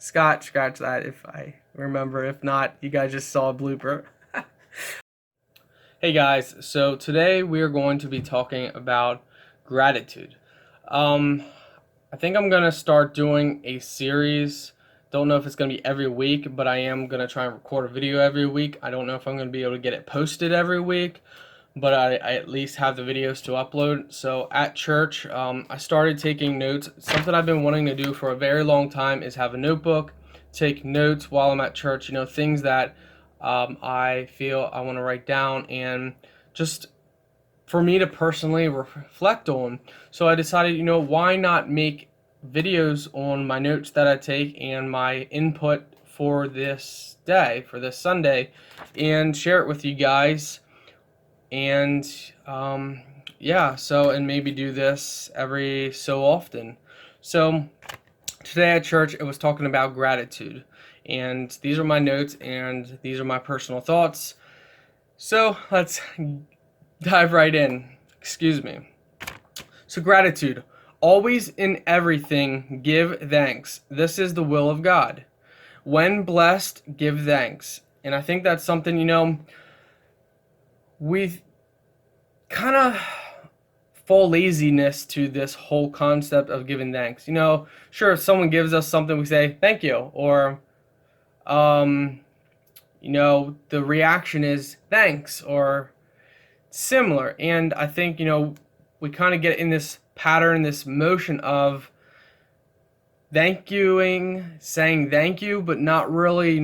Scott, scratch that if I remember. If not, you guys just saw a blooper. Hey guys, so today we are going to be talking about gratitude. Um, I think I'm gonna start doing a series. Don't know if it's gonna be every week, but I am gonna try and record a video every week. I don't know if I'm gonna be able to get it posted every week, but I at least have the videos to upload. So at church, I started taking notes. Something I've been wanting to do for a very long time is have a notebook, take notes while I'm at church. Things that I feel I want to write down and just for me to personally reflect on. So I decided, why not make videos on my notes that I take and my input for this day, for this Sunday, and share it with you guys. And yeah, and maybe do this every so often. So today at church, it was talking about gratitude. And these are my notes and these are my personal thoughts. So let's dive right in. Excuse me. So gratitude. Always in everything, give thanks. This is the will of God. When blessed, give thanks. And I think that's something, we kind of fall laziness to this whole concept of giving thanks. Sure, if someone gives us something, we say thank you, or the reaction is thanks or similar. And I think, we kind of get in this pattern, this motion of saying thank you, but not really,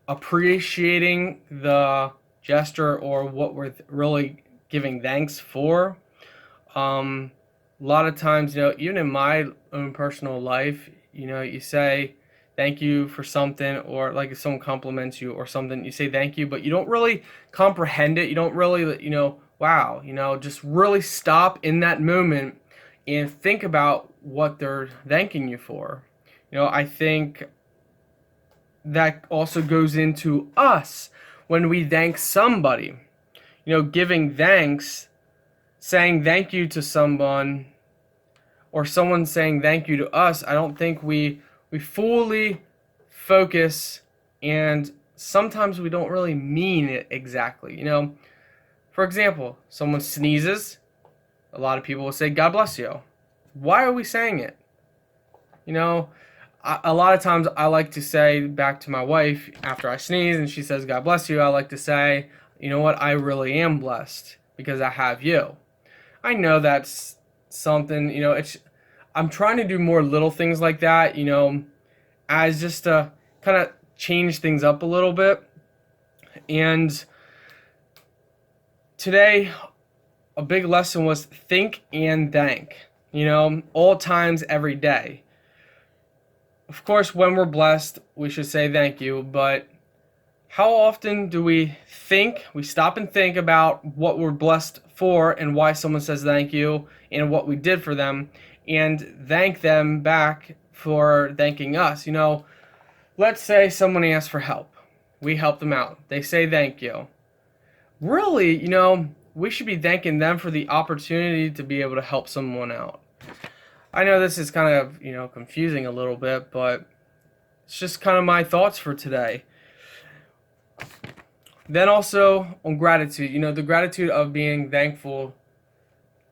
appreciating the gesture or what we're really giving thanks for. A lot of times, even in my own personal life, you say thank you for something, or like if someone compliments you or something, you say thank you, but you don't really comprehend it. You don't really, wow, just really stop in that moment and think about what they're thanking you for. I think that also goes into us when we thank somebody. Giving thanks, saying thank you to someone, or someone saying thank you to us, I don't think we fully focus, and sometimes we don't really mean it exactly. For example, someone sneezes, a lot of people will say God bless you. Why are we saying it? A lot of times I like to say back to my wife after I sneeze and she says God bless you, I like to say, you know what, I really am blessed because I have you. I know that's something, I'm trying to do more little things like that, as just to kind of change things up a little bit. And today, a big lesson was think and thank, all times, every day. Of course, when we're blessed, we should say thank you, but how often do we stop and think about what we're blessed for and why someone says thank you and what we did for them, and thank them back for thanking us? Let's say someone asks for help. We help them out. They say thank you. Really, we should be thanking them for the opportunity to be able to help someone out. I know this is kind of, confusing a little bit, but it's just kind of my thoughts for today. Then also on gratitude, the gratitude of being thankful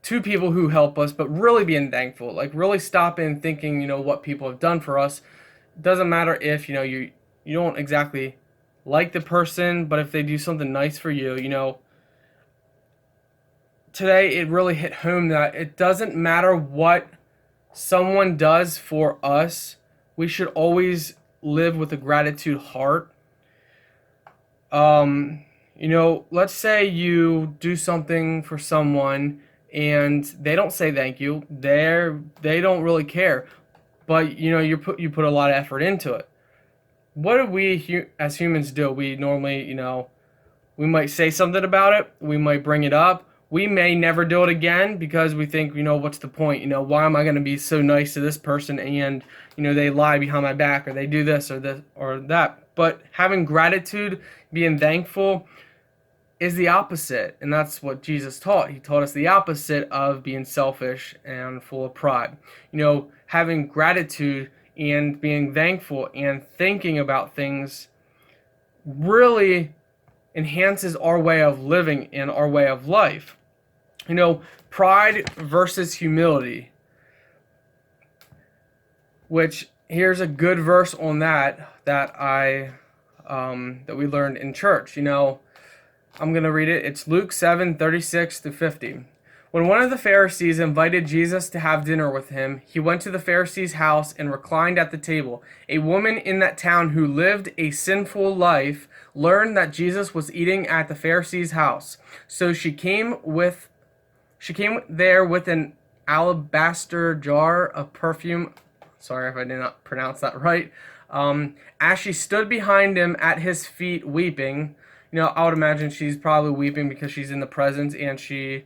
to people who help us, but really being thankful, like really stop and thinking, what people have done for us. It doesn't matter if, you don't exactly like the person, but if they do something nice for you, today it really hit home that it doesn't matter what someone does for us, we should always live with a gratitude heart. Let's say you do something for someone and they don't say thank you. They don't really care, but you put a lot of effort into it. What do we as humans do? We normally, we might say something about it. We might bring it up. We may never do it again because we think, what's the point? Why am I going to be so nice to this person and, they lie behind my back or they do this or that. But having gratitude, being thankful is the opposite. And that's what Jesus taught. He taught us the opposite of being selfish and full of pride. Having gratitude and being thankful and thinking about things really enhances our way of living and our way of life. Pride versus humility, which here's a good verse on that we learned in church. I'm going to read it. It's Luke 7:36-50. When one of the Pharisees invited Jesus to have dinner with him, he went to the Pharisee's house and reclined at the table. A woman in that town who lived a sinful life learned that Jesus was eating at the Pharisee's house. So she came there with an alabaster jar of perfume. Sorry if I did not pronounce that right. As she stood behind him at his feet weeping, I would imagine she's probably weeping because she's in the presence and she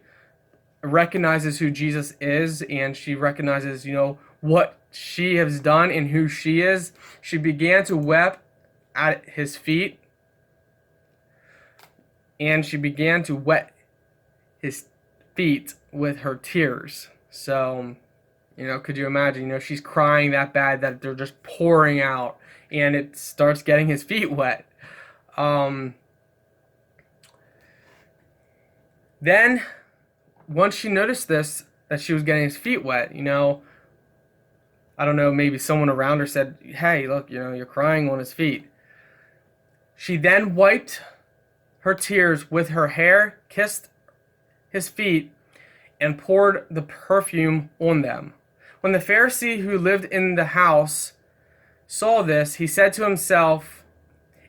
recognizes who Jesus is, and she recognizes, what she has done and who she is. She began to weep at his feet, and she began to wet his feet with her tears. So, could you imagine, she's crying that bad that they're just pouring out, and it starts getting his feet wet. Then, once she noticed this, that she was getting his feet wet, I don't know, maybe someone around her said, hey, look, you're crying on his feet. She then wiped her tears with her hair, kissed his feet, and poured the perfume on them. When the Pharisee who lived in the house saw this, he said to himself,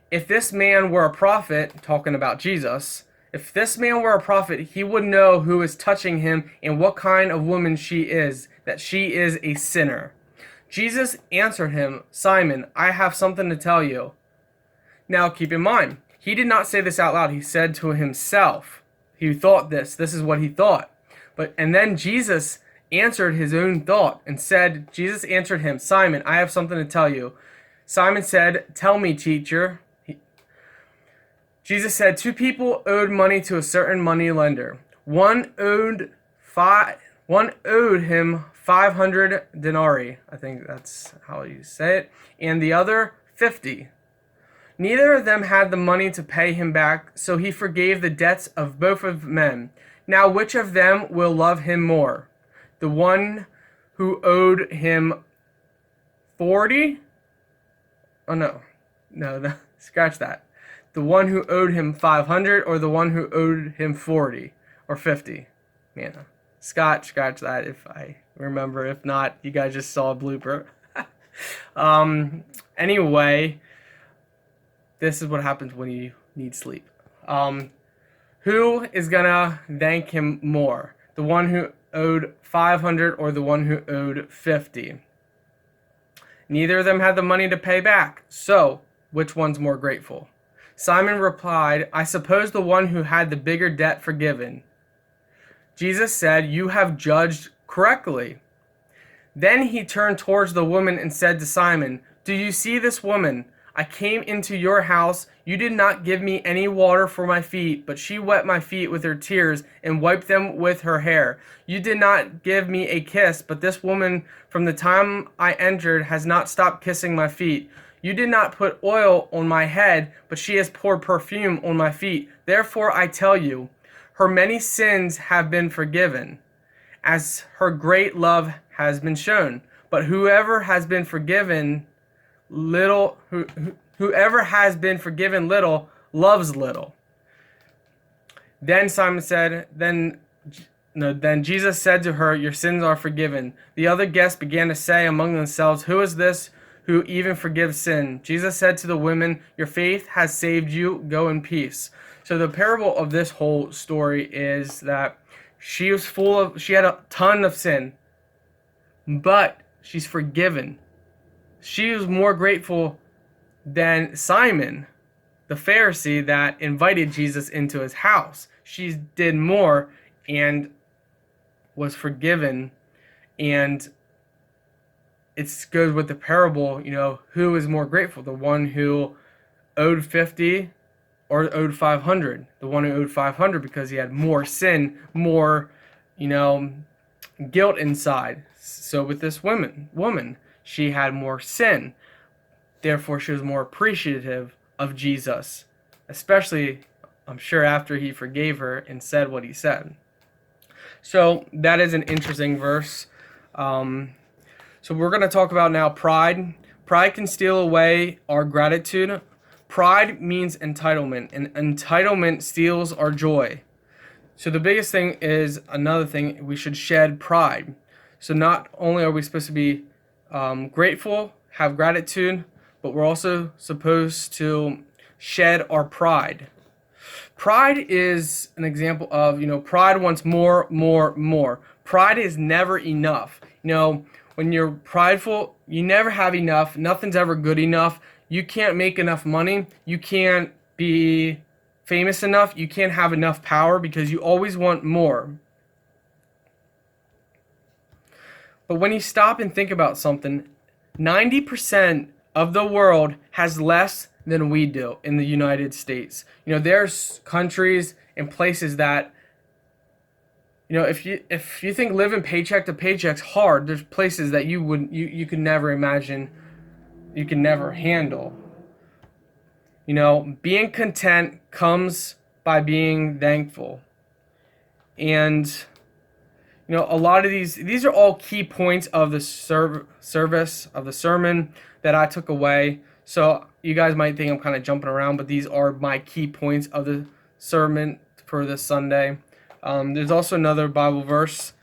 if this man were a prophet, talking about Jesus, if this man were a prophet, he would know who is touching him and what kind of woman she is, that she is a sinner. Jesus answered him, Simon, I have something to tell you. Now keep in mind, he did not say this out loud. He said to himself. He thought this. This is what he thought. And then Jesus answered his own thought and said, Jesus answered him, Simon, I have something to tell you. Simon said, tell me, teacher. Jesus said, two people owed money to a certain money lender. One owed him 500 denarii. I think that's how you say it. And the other 50. Neither of them had the money to pay him back, so he forgave the debts of both of them. Now which of them will love him more? The one who owed him 40? Oh, no, scratch that. The one who owed him 500 or the one who owed him 40 or 50? Man, scratch that if I remember. If not, you guys just saw a blooper. Anyway, this is what happens when you need sleep. Who is gonna thank him more? The one who owed 500 or the one who owed 50? Neither of them had the money to pay back. So, which one's more grateful? Simon replied, I suppose the one who had the bigger debt forgiven. Jesus said, you have judged correctly. Then he turned towards the woman and said to Simon, do you see this woman? I came into your house. You did not give me any water for my feet, but she wet my feet with her tears and wiped them with her hair. You did not give me a kiss, but this woman from the time I entered has not stopped kissing my feet. You did not put oil on my head, but she has poured perfume on my feet. Therefore I tell you, her many sins have been forgiven, as her great love has been shown. But whoever has been forgiven little loves little. Then Jesus said to her, your sins are forgiven. The other guests began to say among themselves, who is this who even forgives sin? Jesus said to the women, your faith has saved you. Go in peace. So the parable of this whole story is that she had a ton of sin, but she's forgiven. She was more grateful than Simon, the Pharisee that invited Jesus into his house. She did more and was forgiven. And it goes with the parable, who is more grateful? The one who owed 50 or owed 500? The one who owed 500 because he had more sin, more, guilt inside. So with this woman, she had more sin. Therefore, she was more appreciative of Jesus, especially, I'm sure, after he forgave her and said what he said. So that is an interesting verse. So we're going to talk about now pride. Pride can steal away our gratitude. Pride means entitlement, and entitlement steals our joy. So the biggest thing is, another thing, we should shed pride. So not only are we supposed to be grateful, have gratitude, but we're also supposed to shed our pride. Pride is an example of, pride wants more, more, more. Pride is never enough. When you're prideful, you never have enough. Nothing's ever good enough. You can't make enough money. You can't be famous enough. You can't have enough power because you always want more. But when you stop and think about something, 90% of the world has less than we do in the United States. There's countries and places that, if you think living paycheck to paycheck's hard, there's places that you could never imagine, you can never handle. Being content comes by being thankful. And a lot of these are all key points of the service of the sermon that I took away. So you guys might think I'm kind of jumping around, but these are my key points of the sermon for this Sunday. There's also another Bible verse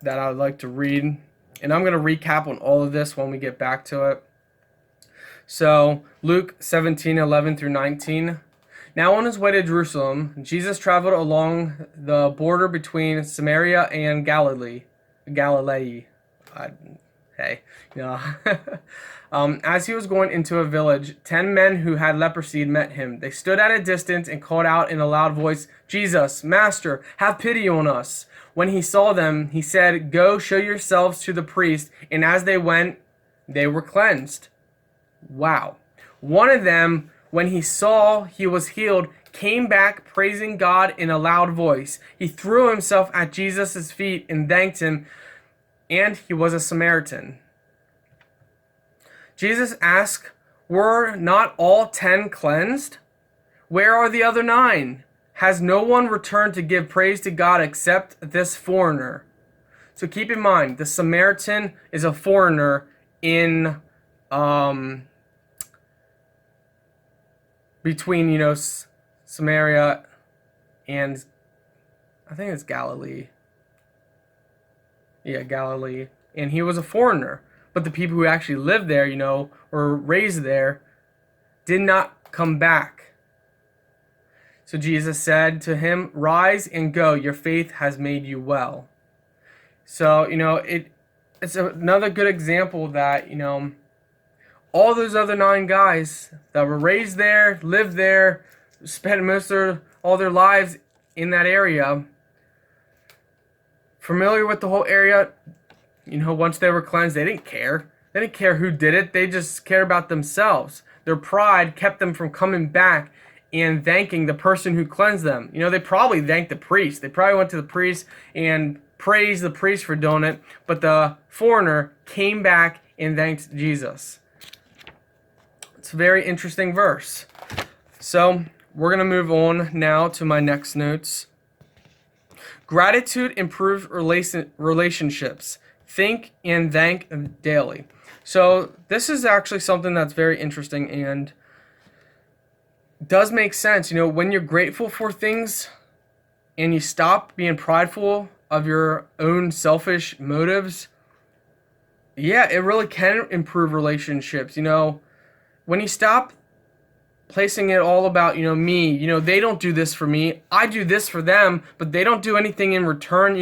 that I would like to read, and I'm going to recap on all of this when we get back to it. So Luke 17:11 through 19. Now on his way to Jerusalem, Jesus traveled along the border between Samaria and Galilee. As he was going into a village, 10 men who had leprosy met him. They stood at a distance and called out in a loud voice, "Jesus, Master, have pity on us." When he saw them, he said, "Go show yourselves to the priest." And as they went, they were cleansed. Wow. One of them, when he saw he was healed, came back praising God in a loud voice. He threw himself at Jesus' feet and thanked him, and he was a Samaritan. Jesus asked, "Were not all 10 cleansed? Where are the other 9? Has no one returned to give praise to God except this foreigner?" So keep in mind, the Samaritan is a foreigner in between Samaria and I think it's Galilee. Yeah, Galilee. And he was a foreigner. But the people who actually lived there, were raised there, did not come back. So Jesus said to him, "Rise and go. Your faith has made you well." So, it's another good example that, all those other 9 guys that were raised there, lived there, spent all their lives in that area, familiar with the whole area, once they were cleansed, they didn't care. They didn't care who did it. They just cared about themselves. Their pride kept them from coming back and thanking the person who cleansed them. They probably thanked the priest. They probably went to the priest and praised the priest for doing it. But the foreigner came back and thanked Jesus. It's a very interesting verse. So we're going to move on now to my next notes. Gratitude improves relationships. Think and thank daily. So this is actually something that's very interesting and does make sense. When you're grateful for things and you stop being prideful of your own selfish motives, yeah, it really can improve relationships. When you stop placing it all about, me, they don't do this for me, I do this for them, but they don't do anything in return,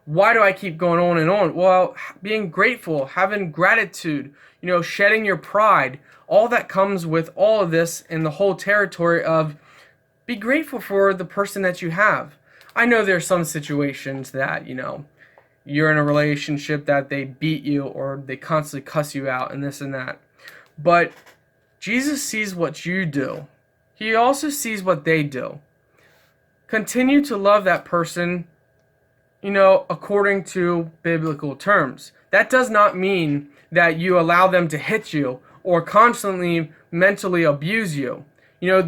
why do I keep going on and on? Well, being grateful, having gratitude, shedding your pride, all that comes with all of this in the whole territory of be grateful for the person that you have. I know there are some situations that, you're in a relationship that they beat you or they constantly cuss you out and this and that. But Jesus sees what you do. He also sees what they do. Continue to love that person, according to biblical terms. That does not mean that you allow them to hit you or constantly mentally abuse you. You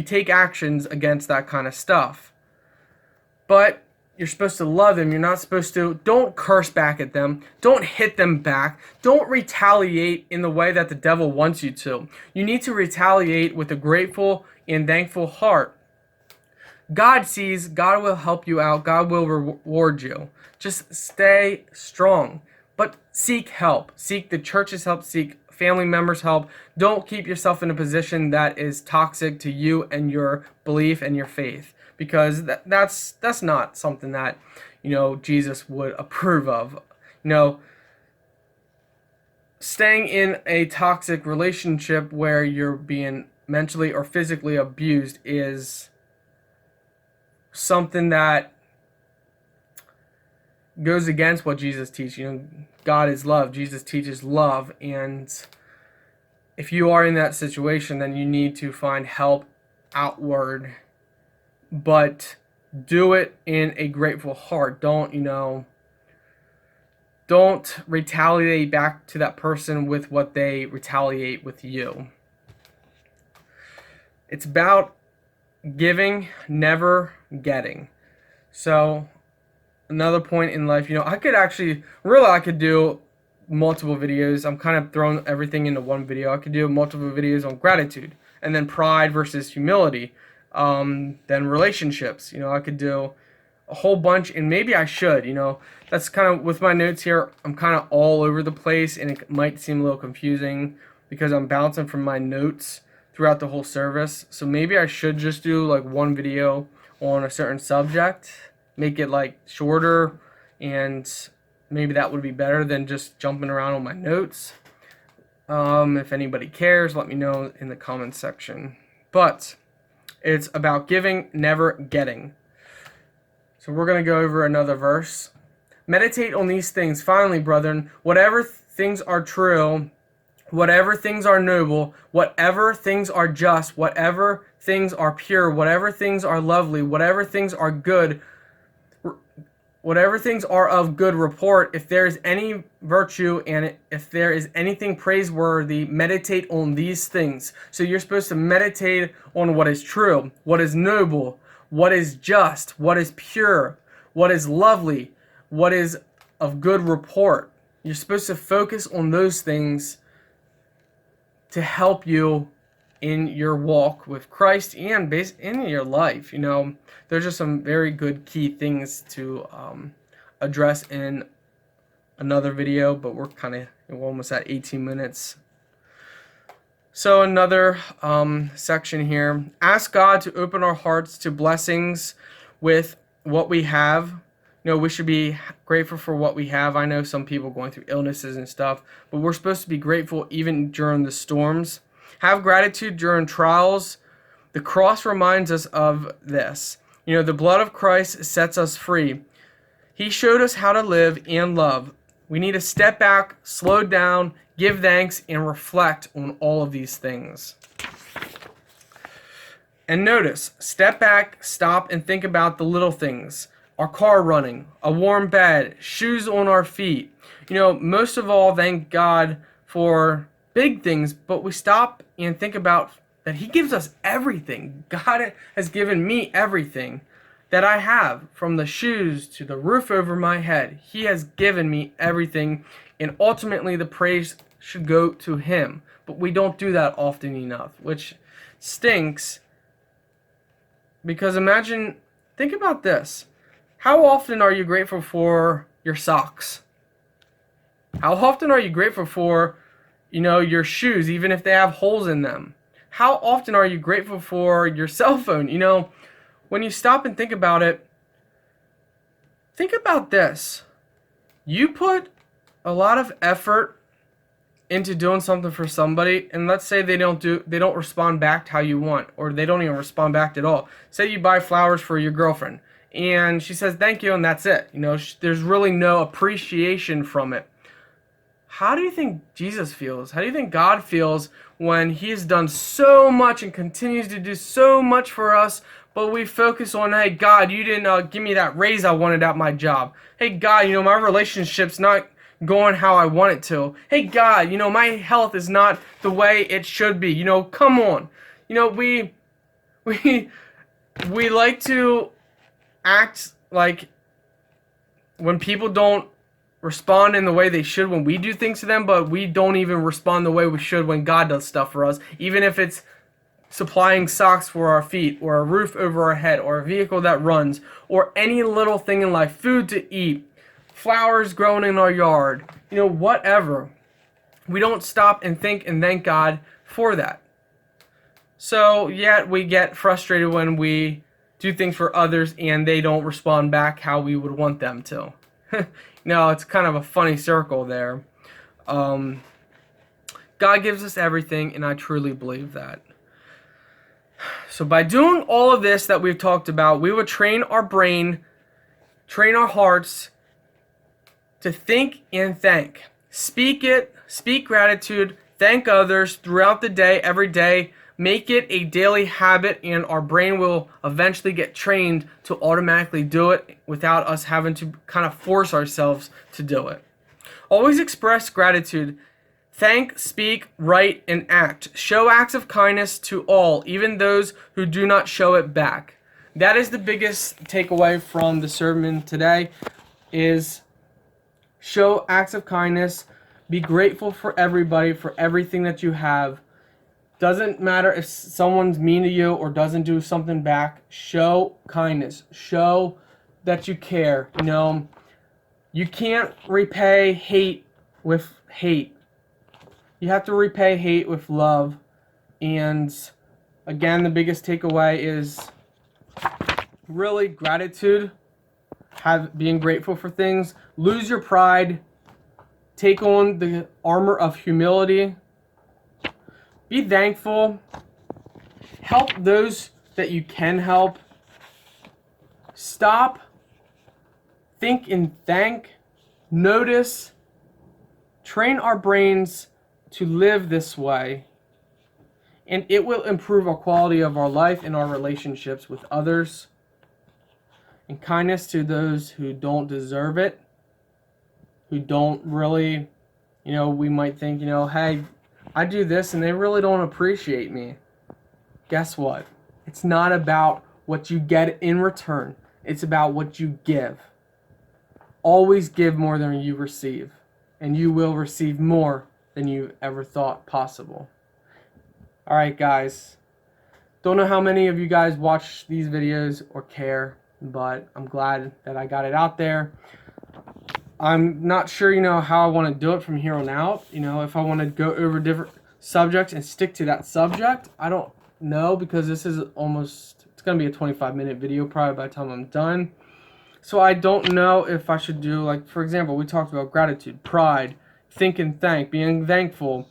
take actions against that kind of stuff. But you're supposed to love them. You're not supposed to, don't curse back at them. Don't hit them back. Don't retaliate in the way that the devil wants you to. You need to retaliate with a grateful and thankful heart. God sees, God will help you out, God will reward you. Just stay strong. But seek help. Seek the church's help. Seek family members' help. Don't keep yourself in a position that is toxic to you and your belief and your faith. Because that's not something that, Jesus would approve of. Staying in a toxic relationship where you're being mentally or physically abused is something that goes against what Jesus teaches. God is love. Jesus teaches love. And if you are in that situation, then you need to find help outward. But do it in a grateful heart. Don't retaliate back to that person with what they retaliate with you. It's about giving, never getting. So, another point in life, I could do multiple videos. I'm kind of throwing everything into one video. I could do multiple videos on gratitude, and then pride versus humility. Then relationships. I could do a whole bunch, and maybe I should. That's kind of, with my notes here, I'm kind of all over the place, and it might seem a little confusing because I'm bouncing from my notes throughout the whole service. So maybe I should just do like one video on a certain subject, make it like shorter, and maybe that would be better than just jumping around on my notes. If anybody cares, let me know in the comments section. But it's about giving, never getting. So we're going to go over another verse. Meditate on these things. Finally, brethren, whatever things are true, whatever things are noble, whatever things are just, whatever things are pure, whatever things are lovely, whatever things are good, whatever things are of good report, if there is any virtue and if there is anything praiseworthy, meditate on these things. So you're supposed to meditate on what is true, what is noble, what is just, what is pure, what is lovely, what is of good report. You're supposed to focus on those things to help you in your walk with Christ and in your life. There's just some very good key things to address in another video, but we're almost at 18 minutes. So another section here. Ask God to open our hearts to blessings with what we have. We should be grateful for what we have. I know some people going through illnesses and stuff, but we're supposed to be grateful even during the storms. Have gratitude during trials. The cross reminds us of this. The blood of Christ sets us free. He showed us how to live and love. We need to step back, slow down, give thanks, and reflect on all of these things. And notice, step back, stop, and think about the little things. Our car running, a warm bed, shoes on our feet. Most of all, thank God for big things, but we stop and think about that He gives us everything. God has given me everything that I have, from the shoes to the roof over my head. He has given me everything, and ultimately the praise should go to Him. But we don't do that often enough, which stinks. Because think about this. How often are you grateful for your socks? How often are you grateful for, your shoes, even if they have holes in them? How often are you grateful for your cell phone? When you stop and think about it, think about this. You put a lot of effort into doing something for somebody, and let's say they don't respond back how you want, or they don't even respond back at all. Say you buy flowers for your girlfriend, and she says thank you, and that's it. There's really no appreciation from it. How do you think Jesus feels? How do you think God feels when He has done so much and continues to do so much for us, but we focus on, hey, God, you didn't give me that raise I wanted at my job. Hey, God, my relationship's not going how I want it to. Hey God, my health is not the way it should be. Come on. We we like to act like when people don't respond in the way they should when we do things to them, but we don't even respond the way we should when God does stuff for us, even if it's supplying socks for our feet, or a roof over our head, or a vehicle that runs, or any little thing in life, food to eat, flowers growing in our yard, whatever. We don't stop and think and thank God for that. So yet we get frustrated when we do things for others and they don't respond back how we would want them to. It's kind of a funny circle there. God gives us everything, and I truly believe that. So by doing all of this that we've talked about, we would train our brain, train our hearts to think and thank. Speak gratitude, thank others throughout the day, every day. Make it a daily habit, and our brain will eventually get trained to automatically do it without us having to kind of force ourselves to do it. Always express gratitude. Thank, speak, write, and act. Show acts of kindness to all, even those who do not show it back. That is the biggest takeaway from the sermon today, is show acts of kindness. Be grateful for everybody, for everything that you have. Doesn't matter if someone's mean to you or doesn't do something back. Show kindness. Show that you care. You can't repay hate with hate. You have to repay hate with love. And again, the biggest takeaway is really gratitude. Being grateful for things. Lose your pride. Take on the armor of humility. Be thankful. Help those that you can help. Stop. Think and thank. Notice. Train our brains to live this way. And it will improve our quality of our life and our relationships with others. And kindness to those who don't deserve it. Who don't really, we might think, hey, I do this and they really don't appreciate me. Guess what? It's not about what you get in return. It's about what you give. Always give more than you receive. And you will receive more than you ever thought possible. Alright guys. Don't know how many of you guys watch these videos or care, but I'm glad that I got it out there. I'm not sure, how I want to do it from here on out. If I want to go over different subjects and stick to that subject, I don't know, because this is it's going to be a 25-minute video probably by the time I'm done. So I don't know if I should do, like, for example, we talked about gratitude, pride, think and thank, being thankful,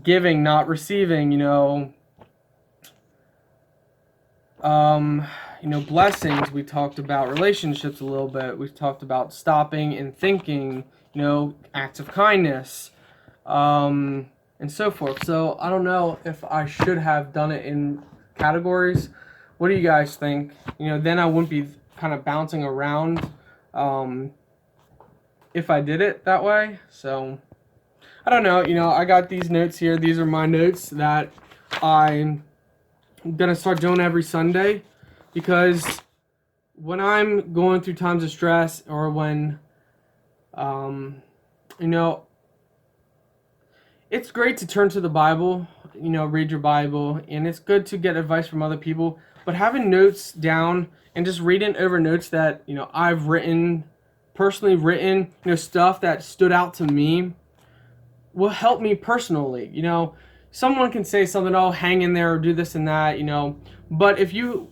giving, not receiving, blessings. We talked about relationships a little bit. We talked about stopping and thinking, acts of kindness, and so forth. So I don't know if I should have done it in categories. What do you guys think? Then I wouldn't be kind of bouncing around if I did it that way. So I don't know. I got these notes here. These are my notes that I'm gonna start doing every Sunday, because when I'm going through times of stress, or when it's great to turn to the Bible, read your Bible, and it's good to get advice from other people, but having notes down and just reading over notes that I've personally written, stuff that stood out to me, will help me personally. Someone can say something, oh, hang in there, or do this and that, but if you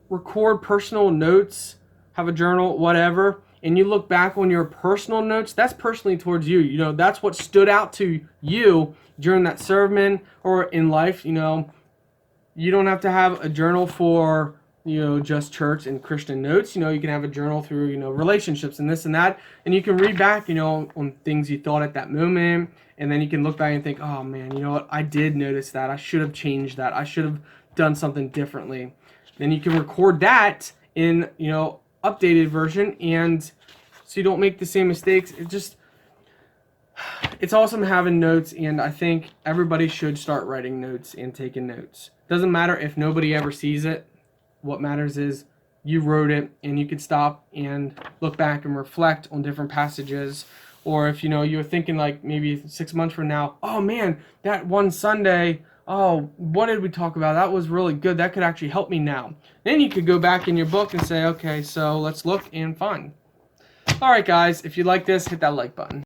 record personal notes, have a journal, whatever, and you look back on your personal notes, that's personally towards you. That's what stood out to you during that sermon or in life. You don't have to have a journal for just church and Christian notes. You can have a journal through relationships and this and that, and you can read back on things you thought at that moment, and then you can look back and think, oh man, what, I did notice that, I should have changed that, I should have done something differently. Then you can record that in updated version and so you don't make the same mistakes. It's awesome having notes, and I think everybody should start writing notes and taking notes. Doesn't matter if nobody ever sees it. What matters is you wrote it, and you can stop and look back and reflect on different passages. Or if you're thinking like maybe 6 months from now, oh man, that one Sunday, oh, what did we talk about? That was really good. That could actually help me now. Then you could go back in your book and say, okay, so let's look and find. All right, guys, if you like this, hit that like button.